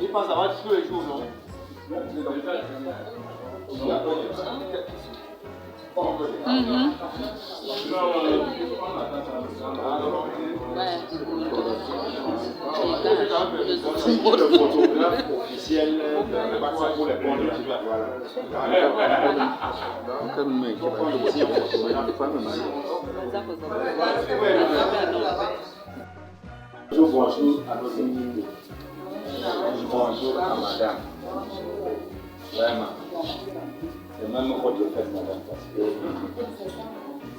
Il pense avoir tous les jours, non? Le photographe officiel pour les comptes. Bonjour à nos invités. Bonjour à madame. Vraiment. C'est même votre fête, madame, parce que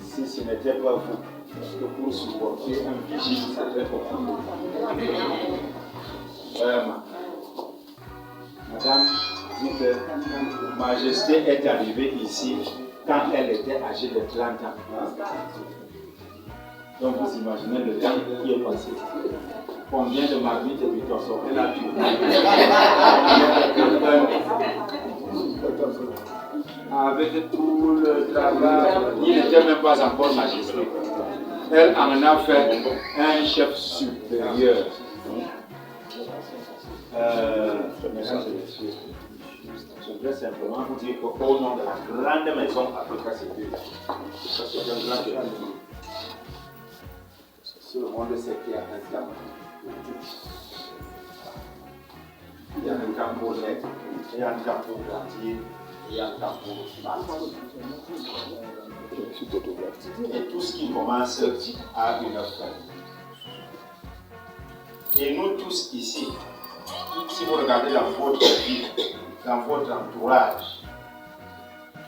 si ce n'était pas vous, que pour supporter un vigile, c'est très compliqué. Vraiment. Madame dit que Majesté est arrivée ici quand elle était âgée de 30 ans. Donc vous imaginez le temps qui est passé. Combien de marmites et de torsions elle a tué. Avec tout le travail, il n'était même pas encore magistrat. Elle en a fait un chef supérieur. Mesdames et messieurs, je voudrais simplement vous dire qu'au nom de la grande maison Africa Sécurité, ça c'est un grand événement. Tout le monde sait qu'il y a un camp. Il y a un camp pour l'être, il y a un camp pour grandir, il y a un camp pour partir. Et tout ce qui commence à une fin. Et nous tous ici, si vous regardez dans votre vie, dans votre entourage,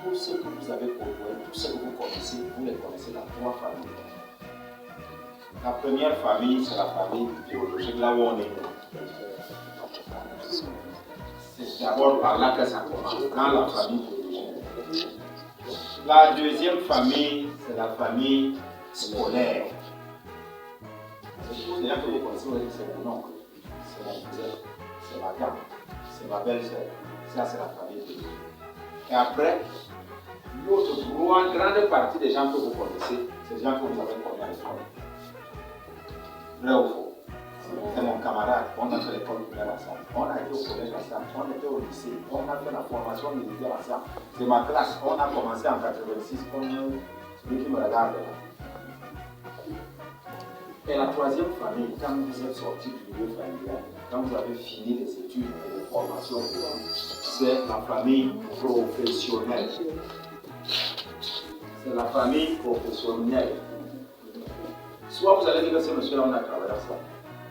tout ce que vous avez côtoyé, tout ce que vous connaissez, vous les connaissez dans trois familles. La première famille, c'est la famille biologique, là où on est né. C'est d'abord par là que ça commence, dans la famille biologique. La deuxième famille, c'est la famille scolaire. C'est déjà que vous connaissez, c'est mon oncle, c'est mon cousin, c'est ma tante, c'est ma belle-sœur. Ça, c'est la famille biologique. Et après, l'autre grande partie des gens que vous connaissez, c'est des gens que vous avez connus à l'école. Vrai ou faux? C'est mon camarade, on a fait l'école primaire ensemble, on a été au collège ensemble, on était au lycée, on a fait la formation militaire ensemble. C'est ma classe, on a commencé en 86, comme celui qui me regarde là. Et la troisième famille, quand vous êtes sorti du milieu familial, quand vous avez fini les études et les formations, c'est la famille professionnelle. C'est la famille professionnelle. Soit vous allez dire que ce monsieur-là, on a travaillé ensemble.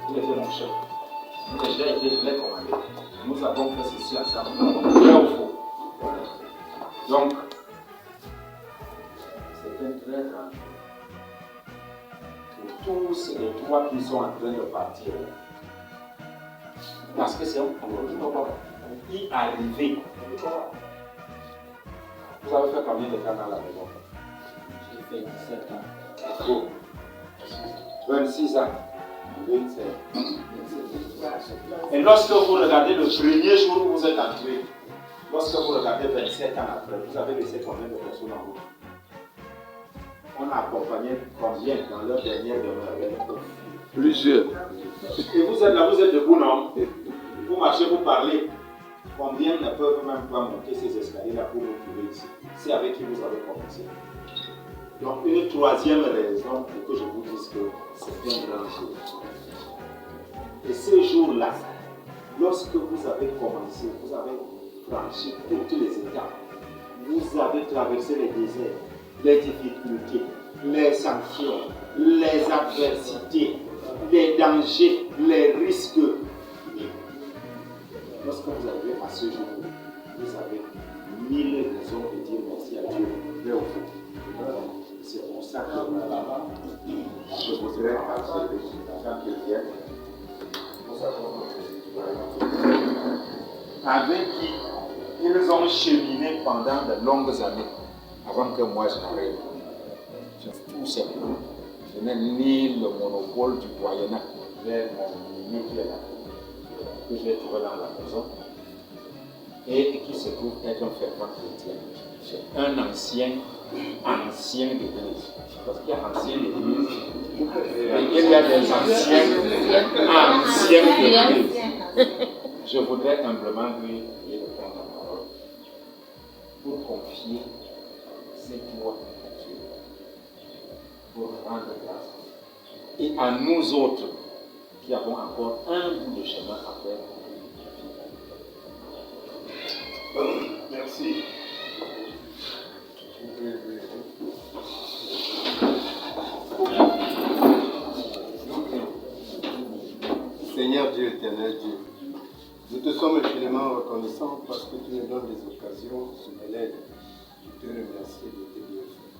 Il était mon chef. Je l'ai commandé. Nous avons fait ceci ensemble. Vrai ou faux? Donc, c'est un très grand jour. Pour tous les trois qui sont en train de partir. Parce que c'est un projet. Y arriver. Vous avez fait combien de temps dans la maison? J'ai fait 17 ans. Oh. 26 ans. 27. Et lorsque vous regardez le premier jour où vous êtes entré, lorsque vous regardez 27 ans après, vous avez laissé combien de personnes en route? On a accompagné combien dans leur dernière demeure? Plusieurs. Et vous êtes là, vous êtes debout, non? Vous marchez, vous parlez. Combien ne peuvent même pas monter ces escaliers-là pour vous trouver ici? C'est avec qui vous avez commencé. Donc, une troisième raison pour que je vous dise que c'est un grand jour. Et ce jour-là, lorsque vous avez commencé, vous avez franchi toutes les étapes, vous avez traversé les déserts, les difficultés, les sanctions, les adversités, les dangers, les risques. Lorsque vous arrivez à ce jour, vous avez 1000 raisons de dire merci à Dieu. C'est pour ça que je voudrais parler de tant qu'il vienne. avec qui ils ont cheminé pendant de longues années avant que moi je n'arrive. Tout simplement. Je n'ai ni le monopole du doyenat vers mon milieu qui est là, que j'ai trouvé dans la maison, et qui se trouve être un fervent chrétien. C'est un ancien d'église. Parce qu'il y a ancien d'église, et il y a des anciens d'église. Je voudrais humblement lui prendre la parole pour confier ses voix à Dieu, pour rendre grâce. Et à nous autres qui avons encore un bout de chemin à faire. Merci. Seigneur Dieu éternel Dieu, nous te sommes infiniment reconnaissants parce que tu nous donnes des occasions solennelles de te remercier de tes bienfaits.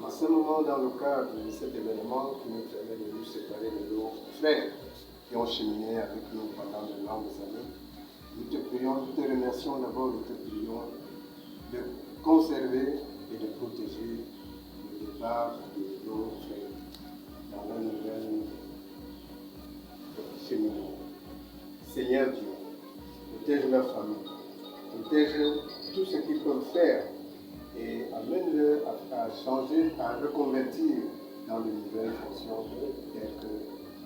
En ce moment, dans le cadre de cet événement qui nous permet de nous séparer de nos frères qui ont cheminé avec nous pendant de longues années, nous te prions, nous te remercions d'abord, nous te prions de conserver et de protéger le départ de nos frères dans la nouvelle cheminement. Seigneur Dieu, protège leur famille, protège tout ce qu'ils peuvent faire et amène-le à changer, à reconvertir dans de nouvelles fonctions telles que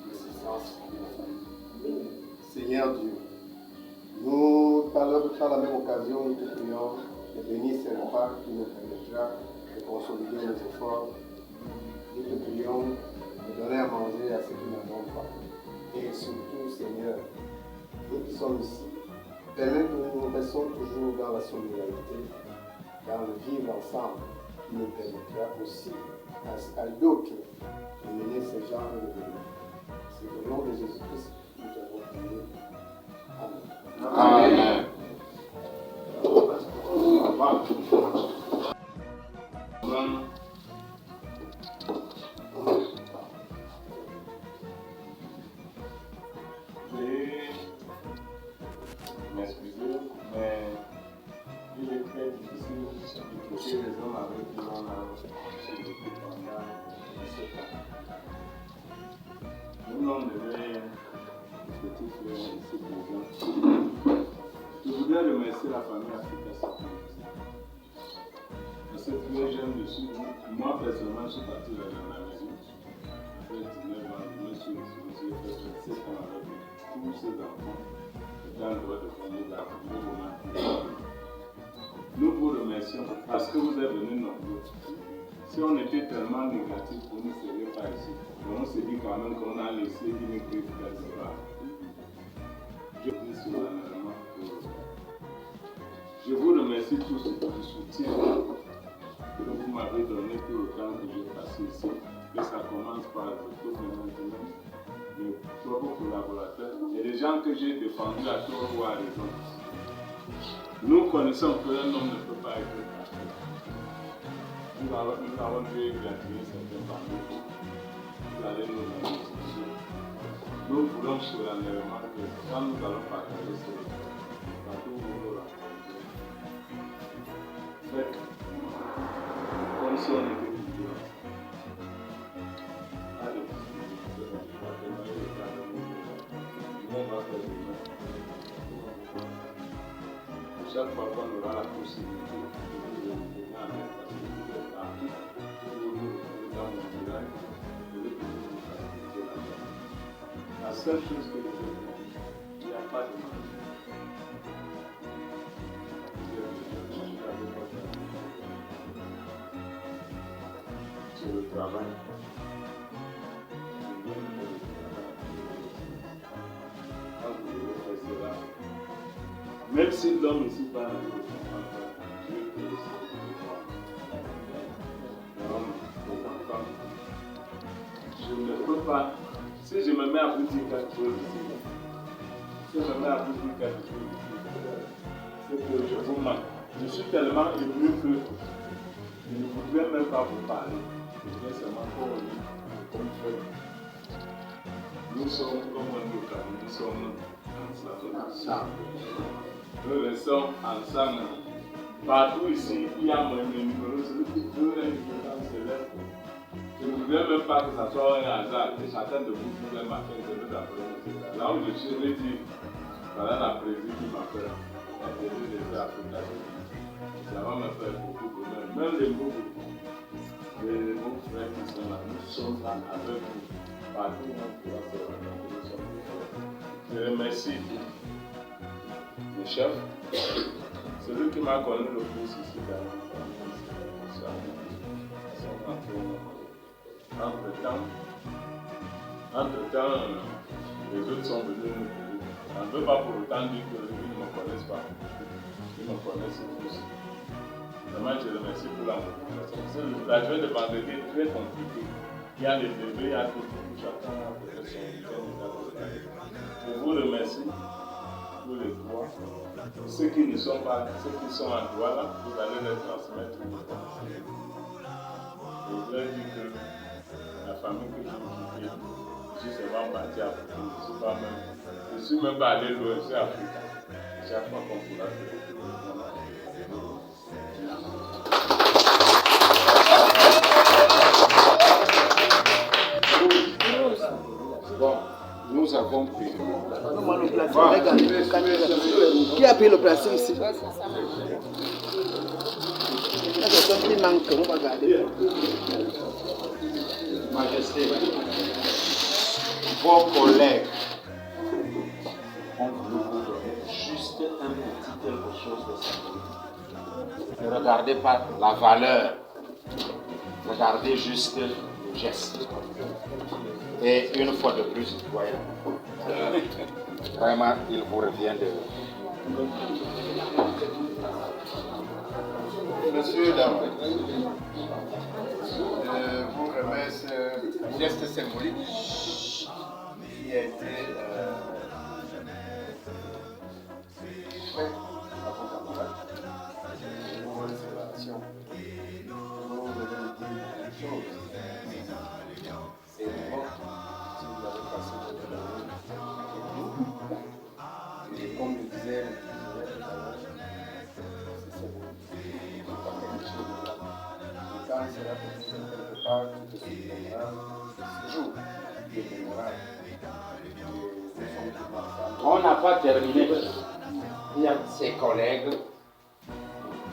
l'assistance de la famille. Seigneur Dieu, nous, par la même occasion, nous te prions de bénir ce repas qui nous permettra de consolider nos efforts. Nous te prions de donner à manger à ceux qui n'en ont pas. Et surtout, Seigneur, nous qui sommes ici, permets que nous restons toujours dans la solidarité, dans le vivre ensemble, qui nous permettra aussi à d'autres de mener ce genre de vie. C'est au nom de Jésus-Christ que nous avons prié. Amen. Amen. M'excuser, mais il est très difficile de trouver les hommes avec qui on a vécu pendant 17 ans. Nous avons des petits frères ici présents. Je voudrais remercier la famille Africa Sapin. Parce que très jeune, moi personnellement, je suis parti dans la maison. Après 19 ans, je me suis fait 7 ans avec tous ces enfants. Dans le droit de famille d'Afrique. Nous vous remercions parce que vous êtes venus nombreux. Si on était tellement négatif, vous ne seriez pas ici. Mais on s'est dit quand même qu'on a laissé une équipe quelque part. Je vous dis solennellement pour vous. Je vous remercie tous pour le soutien que vous m'avez donné tout le temps que j'ai passé ici. Que ça commence par le tout maintenant. Les propres collaborateurs et les gens que j'ai défendus à tort ou à raison. Nous connaissons qu'un homme ne peut pas être parfait. Nous avons dû égratigner certains parmi vous. Vous allez nous donner. Nous voulons solennellement que quand nous allons partager ce partout où nous nous rencontrons, faites comme si on était toujours ensemble. Chaque fois qu'on aura la possibilité de venir à l'intérieur partout, dans mon village, je vais toujours vous faciliter la vie. La seule chose que je veux dire, il n'y a pas de mal. C'est le travail. Même si l'homme ici parle de Dieu peut aussi je ne peux pas, si je me mets à vous dire quelque chose ici, si je me mets à vous dire quelque chose ici, c'est que je vous manque. Je suis tellement ému que je ne voudrais même pas vous parler. Je voudrais seulement qu'on lit comme fait. Nous sommes comme un local, nous sommes ensemble. Nous restons ensemble. Partout ici, il y a mon numéro, celui qui veut un numéro dans ce lèvres. Je ne voudrais même pas que ça soit un hasard, que chacun de vous pouvait m'appeler de nous d'appeler. Là où je suis, je dis, voilà la présidente qui m'appelle. Elle est venue de Africa. Ça va me faire beaucoup de bonheur. Même les mots frères qui sont là, nous sommes là avec vous. Partout où on pourra se rencontrer. Je remercie le chef, celui qui m'a connu le plus ici dans Entre-temps, les autres sont venus nous trouver. On ne peut pas pour autant dire qu'ils ne me connaissent pas. Ils me connaissent tous. Vraiment, je remercie pour la motivation. La journée de vendredi est très compliquée. Il y a les bébés, il y a tout. Chacun a peut-être son week-end. Je vous remercie pour les trois. Ceux qui ne sont pas, ceux qui sont en droit là, vous allez les transmettre. Je voudrais dire que la famille que je suis seulement parti à Afrique. Je ne suis même pas allé loin, je suis à Afrique. Chaque fois qu'on pourra se Bon, nous avons pris. Qui a pris le placing ici? Qui manque, on va garder. Majesté, vos collègues ont voulu vous donner juste un petit quelque chose de symbolique. Ne regardez pas la valeur, regardez juste le geste. Et une fois de plus, voyez, vraiment, il vous revient de... Monsieur, dames, je vous remercie ce geste symbolique qui a été fait à vos camarades pour vos célébrations. Vous venez de dire une chose. C'est bon si vous avez passé votre journée avec nous. Et comme le disait quand sera possible quelque part, tout se souviendra de ce jour qui est mémorable. On n'a pas terminé. Il y a ses collègues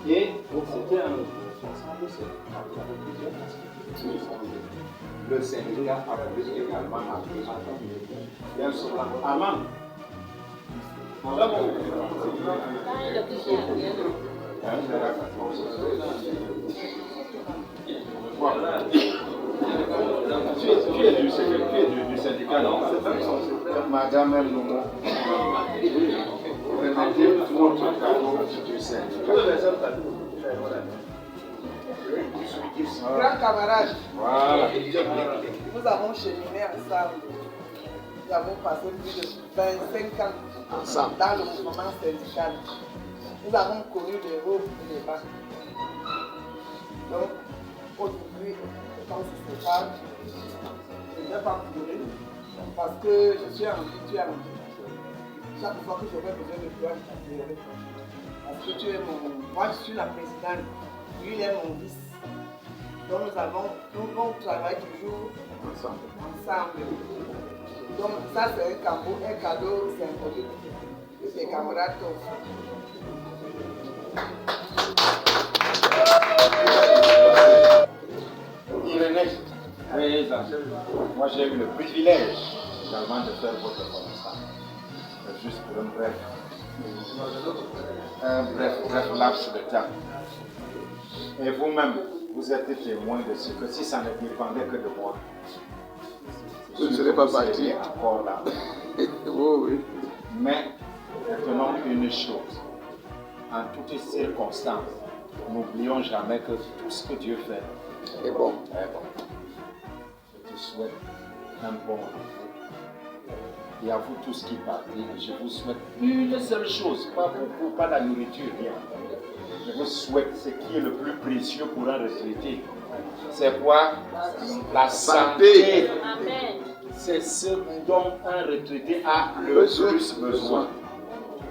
et c'était un le syndicat a voulu également appeler bien sûr Aman. Tu es du syndicat, non? Madame Nomo, remettez votre cadeau du syndicat. Grand camarade, Voilà. nous avons cheminé ensemble. Nous avons passé plus de 25 ans ensemble dans le mouvement syndical. Nous avons connu les hauts et les bas. Donc, aujourd'hui, quand on se sépare, je ne vais pas pleurer parce que je suis en vie, tu es en vie. Chaque fois que j'aurai besoin de toi, je t'appellerai. Parce que tu es mon... Moi, je suis la présidente. Lui, il est mon vice. Donc, nous travaillons toujours ensemble. Donc, ça, c'est un cadeau symbolique que tes camarades t'offrent. Irénée, moi j'ai eu le privilège également de faire votre connaissance. Juste pour un bref laps de temps. Et vous-même, vous êtes témoin de ce que si ça ne dépendait que de moi, Je ne serais pas parti. Encore là. Oh, oui. Mais retenons une chose. En toutes circonstances, n'oublions jamais que tout ce que Dieu fait Et bon. est bon. Je te souhaite un bon repos. Et à vous tous qui partez, je vous souhaite une seule chose, pas beaucoup, pas la nourriture, rien. Je vous souhaite ce qui est le plus précieux pour un retraité. C'est quoi? La santé. Amen. C'est ce dont un retraité a le plus besoin.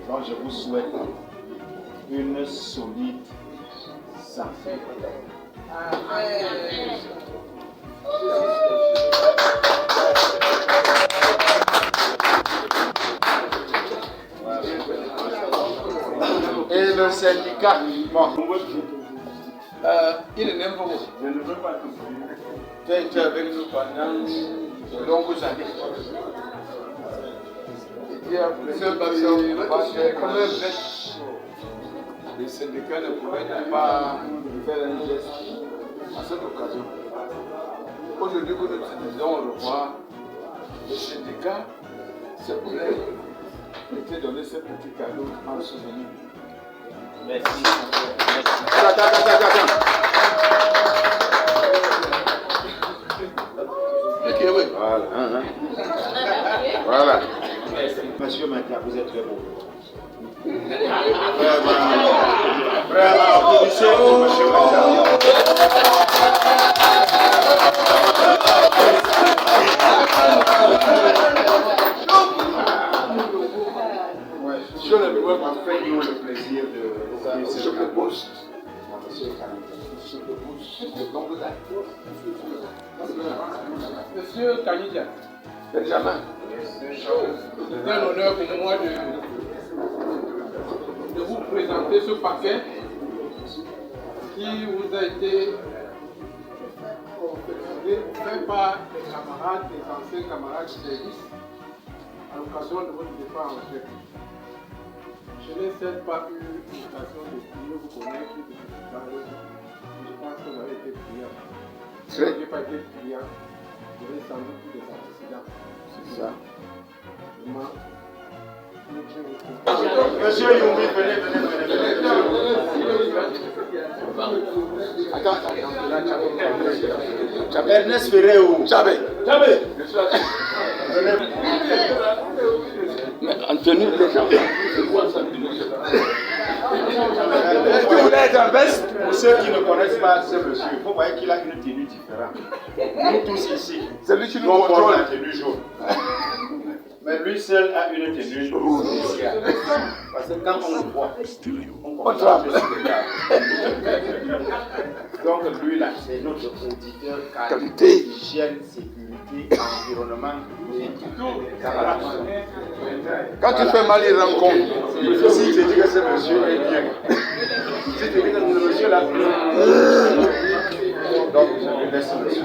Donc je vous souhaite une solide santé. Et le syndicat, bon, il n'aime pas vous. Je ne veux pas tout dire. Tu as été avec nous pendant de longues années. Les syndicats ne pouvaient pas faire un geste à cette occasion. Aujourd'hui, que nous disons le roi, le syndicat se voulait te donner ce petit cadeau en souvenir. Merci. Attends. Voilà. Monsieur Maïka, vous êtes très beau. Vraiment, applaudissez pour monsieur Maïka. Monsieur le roi m'a fait le plaisir de ce poste. Monsieur Kanidja, Benjamin. c'est un honneur pour moi de vous présenter ce paquet qui vous a été fait par les camarades, les anciens camarades de service à l'occasion de votre départ en retraite. Je n'ai certes pas eu l'occasion de mieux vous connaître, de vous parler. Je pense que vous avez été brillant. Si vous n'avez pas été brillant, vous aurez sans doute eu des antécédents. C'est ça. Vraiment, Monsieur Youmi, venez. Attends. Ernest Ferrero. Chabé. Mais Anthony, les gens. Est-ce que vous voulez être un best? Pour ceux qui ne connaissent pas ce monsieur, il faut voir qu'il a une tenue différente. Nous tous ici, C'est lui qui nous on porte contrôle. la tenue jaune. Mais lui seul a une tenue rouge. Parce que quand on le voit, on comprend que c'est donc lui là, c'est notre auditeur qualité, hygiène, sécurité, environnement et camarade. Quand tu fais mal, il rencontre. Si tu dis que ce monsieur est bien, si tu dis que ce monsieur là, donc je lui laisse le monsieur.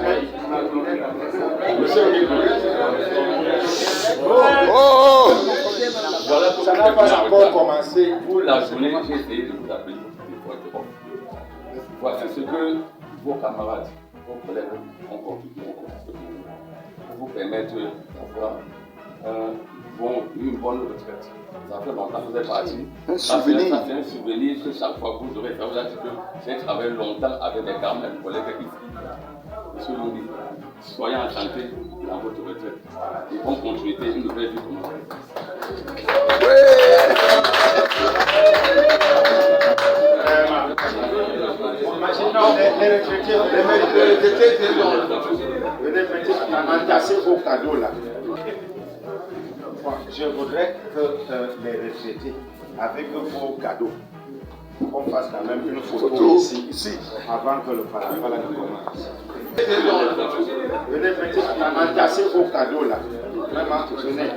Oh! Voilà Ça n'a pas encore commencé. pour la journée, j'ai essayé de vous appeler pour être off. Voici ce que vos camarades, vos collègues ont contribué pour vous permettre d'avoir une bonne retraite. Ça fait longtemps que vous êtes parti. Un souvenir. Ça fait un souvenir que chaque fois que vous aurez fait, vous avez dit que j'ai travaillé longtemps avec des camarades, des collègues ici. Monsieur Loudi, soyez enchantés dans votre retraite. Et bonne continuité, une nouvelle vie pour nous. Imaginons les retraités, venez entasser vos cadeaux là. Bon, je voudrais que les retraités, avec vos cadeaux, qu'on fasse quand même une photo ici, avant que le parapala ne commence. Venez entasser vos cadeaux là. Vraiment, venez.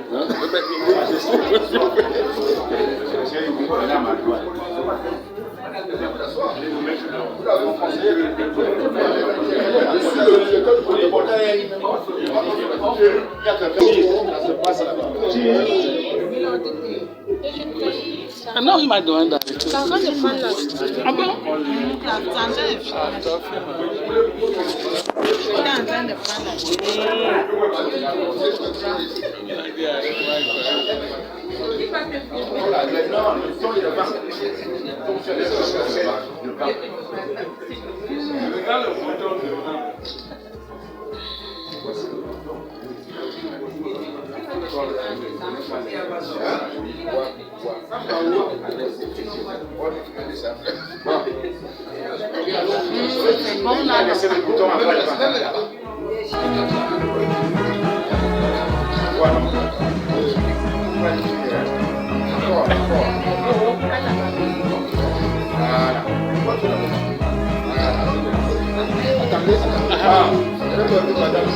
J'ai eu une à ma droite. Ah non, il m'a demandé d'arrêter. C'est en train de prendre la... Ah bon? Il est en train de prendre la... Bon, on a laissé le bouton après. Voilà.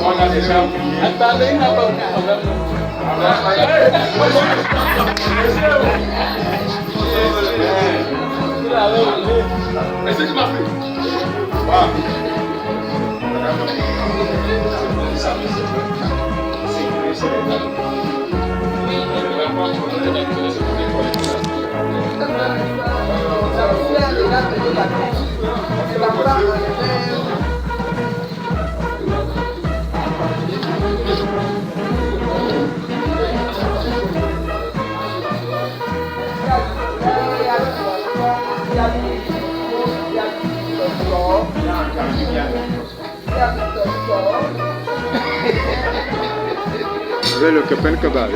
On a déjà oublié. Attendez, il n'a pas de problème. Mais c'est qui m'a fait? Vous avez le copain kebab.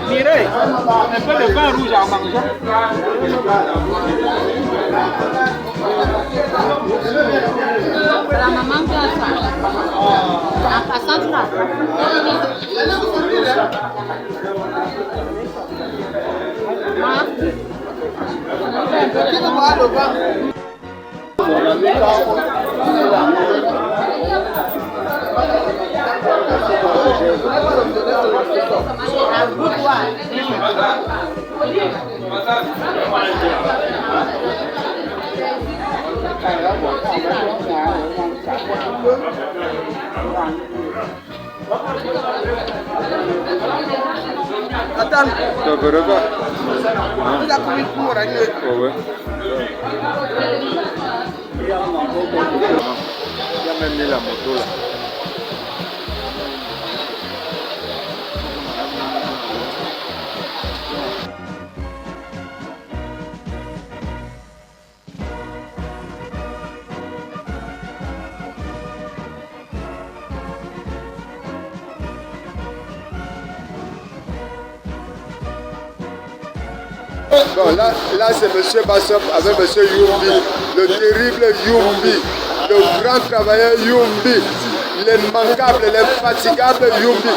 Mireille, un peu de vin rouge en mangeant. La maman fait ça. En passant là. Attends, Ça va pas. vous avez commis pour un lieu. Oh ouais. Il y a même mis la moto là. Bon, là c'est M. Bassop avec M. Youmbi, le terrible Youmbi, le grand travailleur Youmbi, l'immanquable, l'infatigable Youmbi.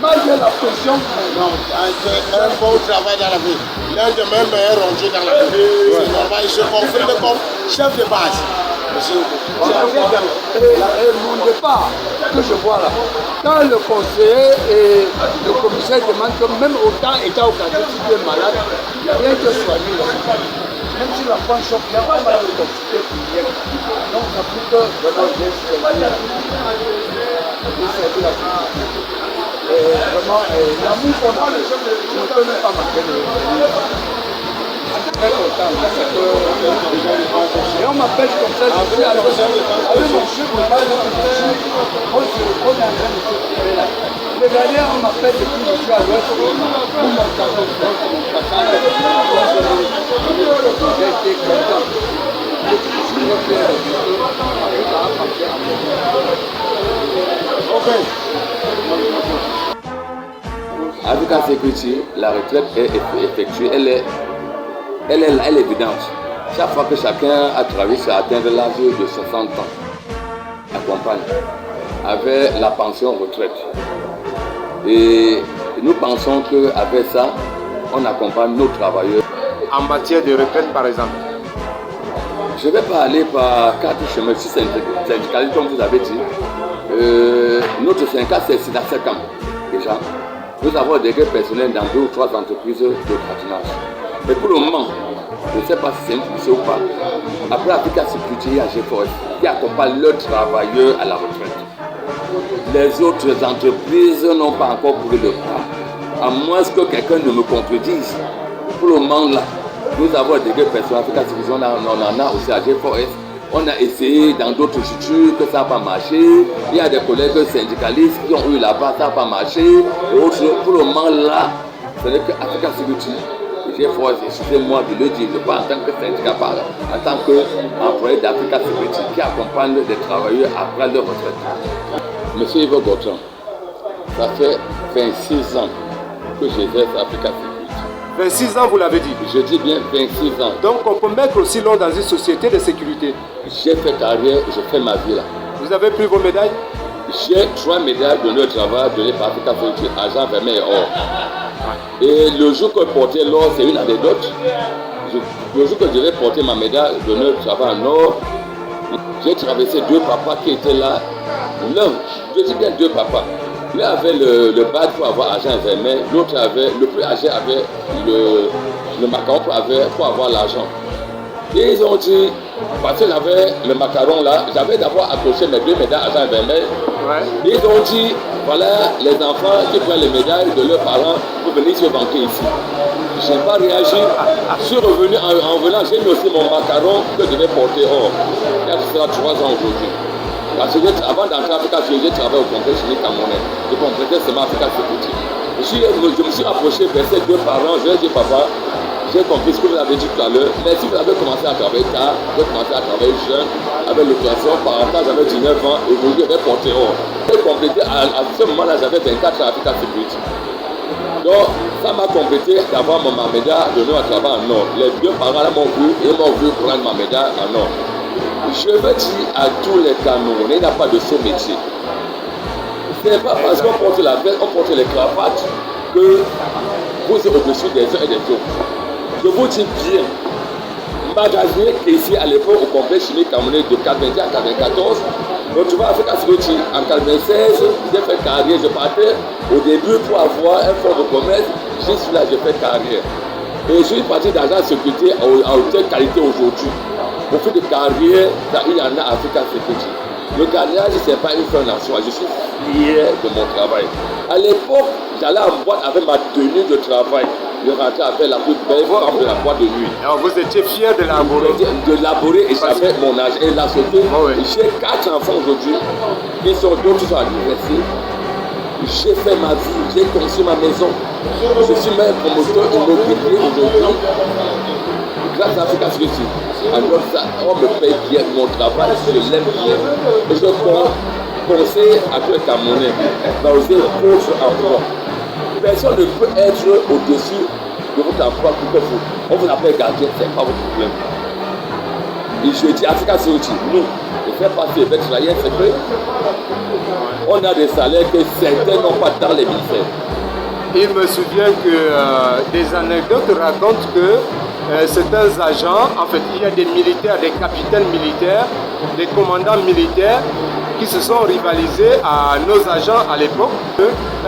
malgré la pression. Non, c'est un bon travail dans la vie. L'un de mes meilleurs rangés dans la vie. C'est normal, je confirme comme chef de base. Et mon départ que je vois là, quand le conseiller et le commissaire demandent que même autant état au quartier, si tu es malade, il n'y a rien que soigner là. Même si l'enfant choque, il y a pas mal de toxicité qui viennent. Donc ça prouve que vraiment j'ai servi la et vraiment, l'amour qu'on a, je ne peux même pas manquer de très content. Et on m'appelle comme ça, je suis avec mon chef, on est en train de se trouver là. Le dernier, on m'appelle depuis que je suis à l'ouest pour mon cadeau, mon passage. J'ai été content. Je suis très fier de ce que ça a passé à moi. Ok. Africa Security, la retraite est effectuée, elle est évidente. Chaque fois que chacun a travaillé sur atteindre l'âge de 60 ans, accompagne avec la pension retraite. Et nous pensons qu'avec ça, on accompagne nos travailleurs. En matière de retraite, par exemple? Je ne vais pas aller par 4 chemins. Je suis syndicaliste, comme vous avez dit. Notre syndicat, c'est SINASECAM, déjà. Nous avons des grèves personnels dans 2 ou 3 entreprises de gratinage. Mais pour le moment, je ne sais pas si c'est une poussée ou pas. Après Africa Security, il y a G4S qui accompagne leurs travailleurs à la retraite. Les autres entreprises n'ont pas encore pris le pas. À moins que quelqu'un ne me contredise. Pour le moment là, nous avons des grèves personnels. Africa Security, on en a aussi à G4S. On a essayé dans d'autres structures que ça n'a pas marché. Il y a des collègues syndicalistes qui ont eu là-bas, ça n'a pas marché. Et autres, pour le moment là, ce n'est qu'Africa Security. J'ai force, excusez-moi de le dire, je parle en tant que syndicat, en tant qu'employé d'Africa Security qui accompagne des travailleurs après leur retraite. Monsieur Yves Gautran, ça fait 26 ans que j'exerce Africa Security. 26 ans, vous l'avez dit. Je dis bien 26 ans. Donc on peut mettre aussi long dans une société de sécurité. J'ai fait carrière, je fais ma vie là. Vous avez pris vos médailles? J'ai 3 médailles de notre travail données par Africa Security, argent, vermeil et or. Et le jour que je portais l'or, c'est une anecdote. Le jour que je devais porter ma médaille de notre travail en or, j'ai traversé 2 papas qui étaient là. L'un, je dis bien 2 papas. L'un avait le badge pour avoir argent et vermeil, l'autre avait, le plus âgé avait le macaron pour avoir l'argent. Et ils ont dit, parce qu'il avait le macaron là, j'avais d'abord accroché mes 2 médailles argent et vermeil. Ouais. Ils ont dit, voilà les enfants qui prennent les médailles de leurs parents pour venir se vanter ici. Je n'ai pas réagi. Je suis revenu en venant, j'ai mis aussi mon macaron que je devais porter hors. Il y a 3 ans aujourd'hui. Parce que avant d'entrer à Africa Security, j'ai travaillé au Congrès chimique camerounais. Je complétais seulement Africa Security. Je me suis approché vers ces 2 parents, je leur ai dit, papa, j'ai compris ce que vous avez dit tout à l'heure, mais si vous avez commencé à travailler tard, vous avez commencé à travailler jeune, avec l'opération parentale, j'avais 19 ans, et aujourd'hui, j'avais porté hors. J'ai complété, à ce moment-là, j'avais 24 ans à Africa Security. Donc, ça m'a complété d'avoir ma médaille de à travail en or. Les 2 parents là m'ont vu, et m'ont vu prendre ma médaille en or. Je veux dire à tous les Camerounais, il n'y a pas de ce métier. Ce n'est pas parce qu'on porte la veste, on porte les cravates, que vous êtes au-dessus des uns et des autres. Je vous dis bien, magasinier qui ici à l'époque au complexe chimique camerounais de 90 à 94, donc tu vas à Africa Security en 96, j'ai fait carrière, je partais au début pour avoir un fonds de commerce, juste là j'ai fait carrière. Et je suis parti dans la sécurité à haute qualité aujourd'hui. Au fait de carrière, il y en a à Africa Security. Le gardiennage, ce n'est pas une fin en soi. Je suis fier de mon travail. À l'époque, j'allais en boîte avec ma tenue de travail. Je rentrais avec la plus belle femme de la boîte de nuit. Alors vous étiez fier de l'aborer? De l'aborer et j'avais mon âge. Et la société, j'ai 4 enfants aujourd'hui. Ils sont d'autres à l'université. J'ai fait ma vie, j'ai construit ma maison. Je suis même promoteur immobilier aujourd'hui. Grâce à Africa Security. Alors ça, on me paye bien mon travail, je l'aime bien. Et je conseille à tous les Camerounais d'oser votre emploi. Personne ne peut être au-dessus de votre emploi pour que on vous appelle gardien, ce n'est pas votre problème. Et je dis Africa Security, nous, de faire partie des travailleurs, c'est que on a des salaires que certains n'ont pas dans les ministères. Il me souvient que des anecdotes racontent que certains agents, en fait, il y a des militaires, des capitaines militaires, des commandants militaires qui se sont rivalisés à nos agents à l'époque.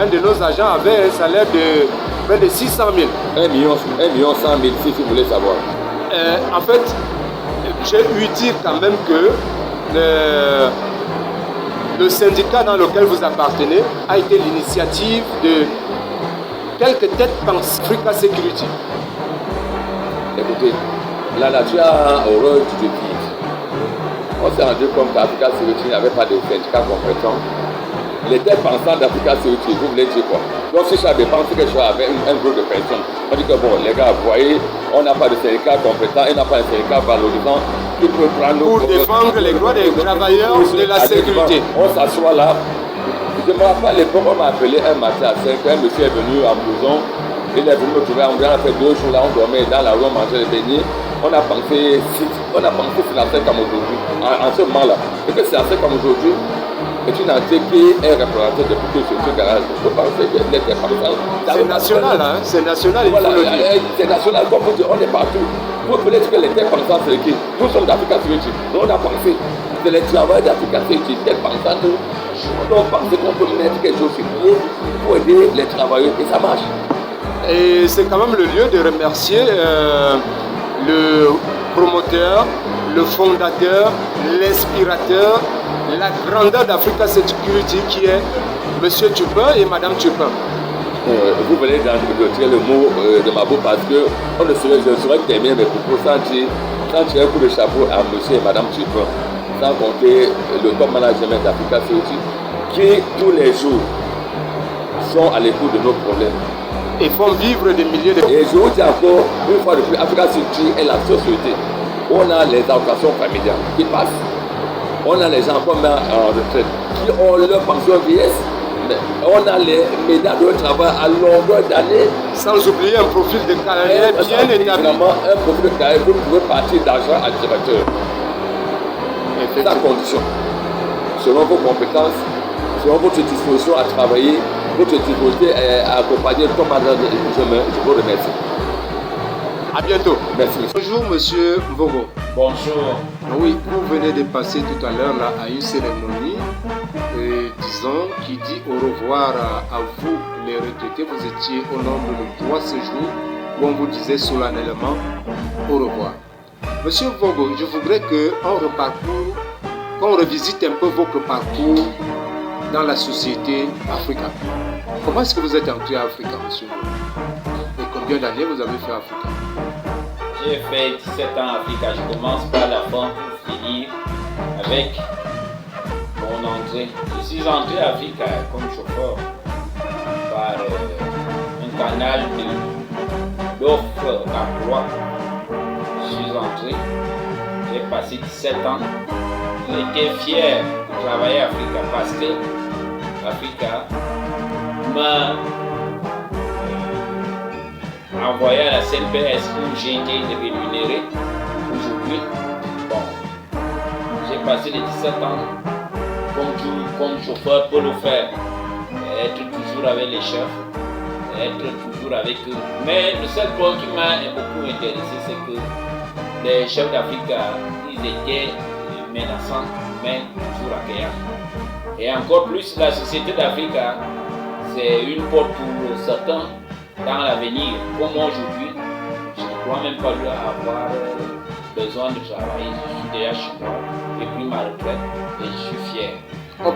Un de nos agents avait un salaire de près de 600 000. 1 million 100 000, si vous voulez savoir. En fait, j'ai eu dire quand même que le syndicat dans lequel vous appartenez a été l'initiative de quelques têtes pensent Africa Security. Écoutez, la nature a horreur du vide. On s'est rendu compte qu'Africa Security n'avait pas de syndicats compétents. Les têtes pensantes d'Africa Security, vous voulez dire quoi? Donc si j'avais pensé quelque chose avec un groupe de personnes, on dit que bon, les gars, vous voyez, on n'a pas de syndicat compétent, et n'a pas de syndicat valorisant qui peut prendre nos pour défendre les droits des travailleurs de la sécurité. On s'assoit là. Je me rappelle à l'époque, on m'a appelé un matin à 5 h, un monsieur est venu en prison, il est venu me trouver, on a fait 2 jours là, on dormait dans la rue, on mangeait les beignets. On a pensé financer comme aujourd'hui, en ce moment-là. Et que c'est assez comme aujourd'hui, c'est une entité qui est représentée depuis ce garage. Je pense que c'est national, hein? C'est national, voilà, c'est national, comme vous dites, on est partout. Vous voulez dire que les têtes pensantes, c'est qui? Nous sommes d'Africa Security. On a pensé, c'est les travailleurs d'Africa Security, têtes pensantes. On a pensé qu'on peut mettre quelque chose sur pied pour aider les travailleurs et ça marche. Et c'est quand même le lieu de remercier le promoteur, le fondateur, l'inspirateur, la grandeur d'Africa Security qui est M. Turpin et Mme Turpin. Vous venez d'entrer le mot de ma bouche parce que je ne saurais terminer mes propos sans tirer un coup de chapeau à M. et Mme Turpin, sans compter le top management d'Africa Security qui tous les jours sont à l'écoute de nos problèmes. Et font vivre des milliers de... Et je vous dis encore, une fois de plus, Africa Security est la société. On a les allocations familiales qui passent. On a les gens comme en retraite qui ont leur pension vieillesse. On a les médailles de travail à longueur d'année. Sans oublier un profil de carrière bien établi. Un profil de carrière, vous pouvez partir d'argent à directeur. C'est la condition. Selon vos compétences, selon votre disposition à travailler, votre difficulté à accompagner comme madame, je vous remercie. A bientôt. Merci. Bonjour monsieur Mvogo. Bonjour. Oui, vous venez de passer tout à l'heure là à une cérémonie, disons, qui dit au revoir à vous les retraités. Vous étiez au nombre de 3 séjours où on vous disait solennellement au revoir. Monsieur Mvogo, je voudrais qu'on revisite un peu votre parcours dans la société africaine. Comment est-ce que vous êtes entré à Africa, monsieur? Et combien d'années vous avez fait à Africa? J'ai fait 17 ans à Africa. Je commence par la fin pour finir avec mon entrée. Je suis entré à Africa comme chauffeur par un canal d'offres d'emploi. Je suis entré, j'ai passé 17 ans. J'étais fier de travailler à Africa parce que Africa m'a envoyé à la CNPS où j'ai été rémunéré aujourd'hui. Bon, j'ai passé les 17 ans comme chauffeur pour le faire, être toujours avec les chefs, être toujours avec eux. Mais le seul point qui m'a beaucoup intéressé, c'est que les chefs d'Africa, ils étaient menaçants, mais toujours accueillants. Et encore plus, la société d'Africa, c'est une porte pour certains dans l'avenir. Comme moi aujourd'hui, je ne crois même pas avoir besoin de travailler. Je suis déjà chez moi, j'ai pris ma retraite et je suis fier. On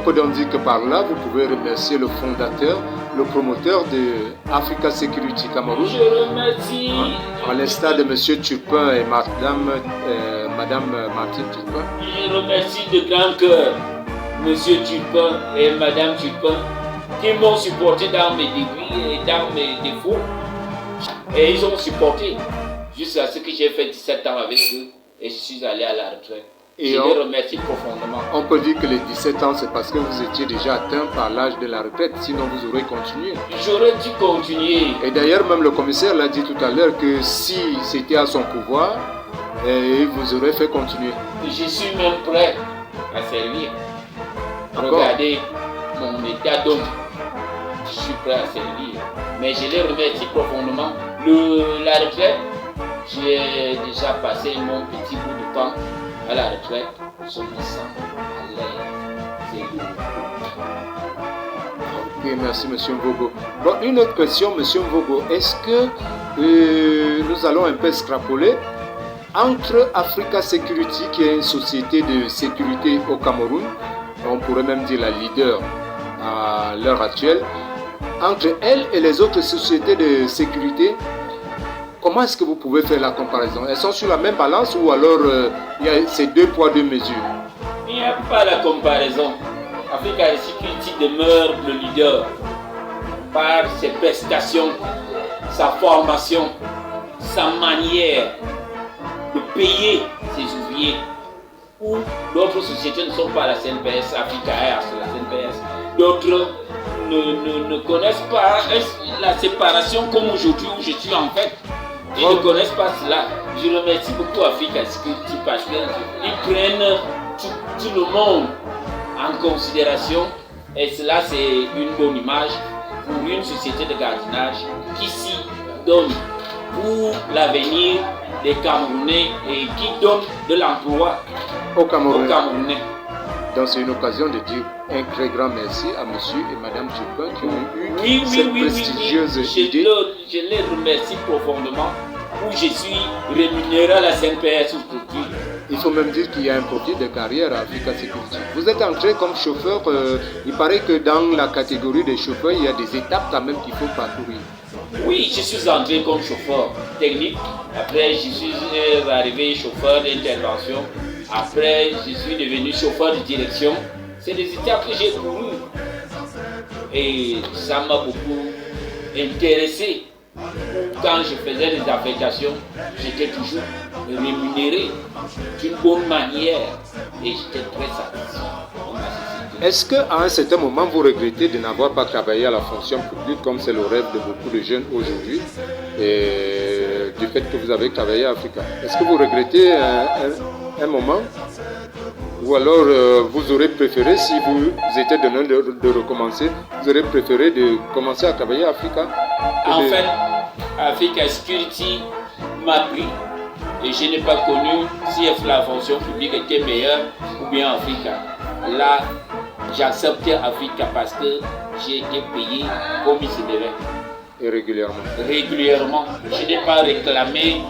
peut donc dire que par là, vous pouvez remercier le fondateur, le promoteur de Africa Security Cameroun. Je remercie. À l'instar de M. Turpin et Madame Martine Turpin. Je remercie de grand cœur M. Turpin et Madame Turpin qui m'ont supporté dans mes débuts et dans mes défauts. Et ils ont supporté jusqu'à ce que j'ai fait 17 ans avec eux et je suis allé à la retraite. Et je les remercie profondément. On peut dire que les 17 ans, c'est parce que vous étiez déjà atteint par l'âge de la retraite, sinon vous aurez continué. J'aurais dû continuer. Et d'ailleurs, même le commissaire l'a dit tout à l'heure que si c'était à son pouvoir, Et vous aurez fait continuer. Je suis même prêt à servir. Encore? Regardez mon état d'homme. Je suis prêt à servir. Mais je les remercie profondément. La retraite, j'ai déjà passé mon petit bout de temps à la retraite. Je me sens à l'aise. C'est lourd. Ok, merci M. Mvogo. Bon, une autre question, M. Mvogo. Est-ce que nous allons un peu extrapoler entre Africa Security, qui est une société de sécurité au Cameroun, on pourrait même dire la leader à l'heure actuelle, entre elle et les autres sociétés de sécurité, comment est-ce que vous pouvez faire la comparaison? Elles sont sur la même balance ou alors il y a ces 2 poids 2 mesures? Il n'y a pas la comparaison. Africa Security demeure le leader par ses prestations, sa formation, sa manière de payer ses ouvriers, où d'autres sociétés ne sont pas la CNPS, Africa Air, c'est la CNPS. D'autres ne connaissent pas la séparation comme aujourd'hui où je suis en fait. Ils ne connaissent pas cela. Je remercie beaucoup Africa Security parce qu'ils prennent tout le monde en considération et cela c'est une bonne image pour une société de gardiennage qui s'y donne pour l'avenir des Camerounais et qui donne de l'emploi aux Camerounais. Donc c'est une occasion de dire un très grand merci à monsieur et madame Tchupin qui ont eu cette prestigieuse idée. Je les remercie profondément où je suis rémunéré à la CNPS aujourd'hui. Il faut même dire qu'il y a un profil de carrière à Africa Security. Vous êtes entré comme chauffeur, il paraît que dans la catégorie des chauffeurs, il y a des étapes quand même qu'il faut parcourir. Oui, je suis entré comme chauffeur technique. Après, je suis arrivé chauffeur d'intervention. Après, je suis devenu chauffeur de direction. C'est des étapes que j'ai courues. Et ça m'a beaucoup intéressé. Quand je faisais des affectations, j'étais toujours rémunéré d'une bonne manière. Et j'étais très satisfait. Est-ce qu'à un certain moment, vous regrettez de n'avoir pas travaillé à la fonction publique comme c'est le rêve de beaucoup de jeunes aujourd'hui, et du fait que vous avez travaillé à Africa? Est-ce que vous regrettez un moment? Ou alors vous aurez préféré, si vous étiez donné de recommencer, vous aurez préféré de commencer à travailler à Africa? En fait, Africa Security m'a pris et je n'ai pas connu si la fonction publique était meilleure ou bien Africa. Là, j'ai accepté Africa parce que j'ai été payé comme il se devait. Et régulièrement? Régulièrement. Je n'ai pas réclamé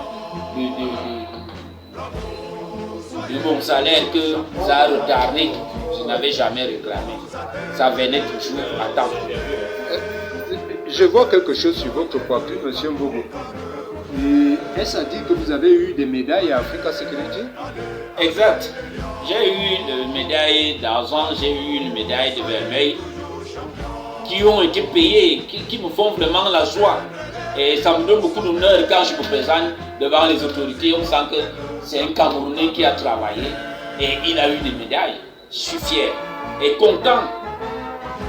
de mon salaire que ça a retardé. Je n'avais jamais réclamé. Ça venait toujours à temps. Je vois quelque chose sur votre poitrine, M. Mvogo. Est-ce à dire que vous avez eu des médailles à Africa Security? Exact. J'ai eu une médaille d'argent, j'ai eu une médaille de vermeil qui ont été payées, qui me font vraiment la joie. Et ça me donne beaucoup d'honneur quand je me présente devant les autorités. On sent que c'est un Camerounais qui a travaillé et il a eu des médailles. Je suis fier et content.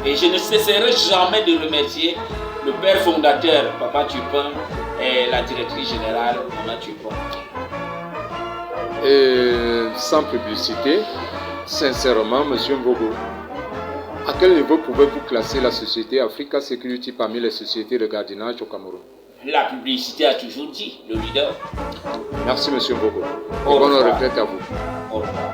Et je ne cesserai jamais de remercier le père fondateur, Papa Tchupin, et la directrice générale, Maman Tchupin. Et sans publicité, sincèrement, M. Mvogo, à quel niveau pouvez-vous classer la société Africa Security parmi les sociétés de gardiennage au Cameroun? La publicité a toujours dit, le leader. Merci M. Mvogo. Bonne retraite à vous. Au revoir.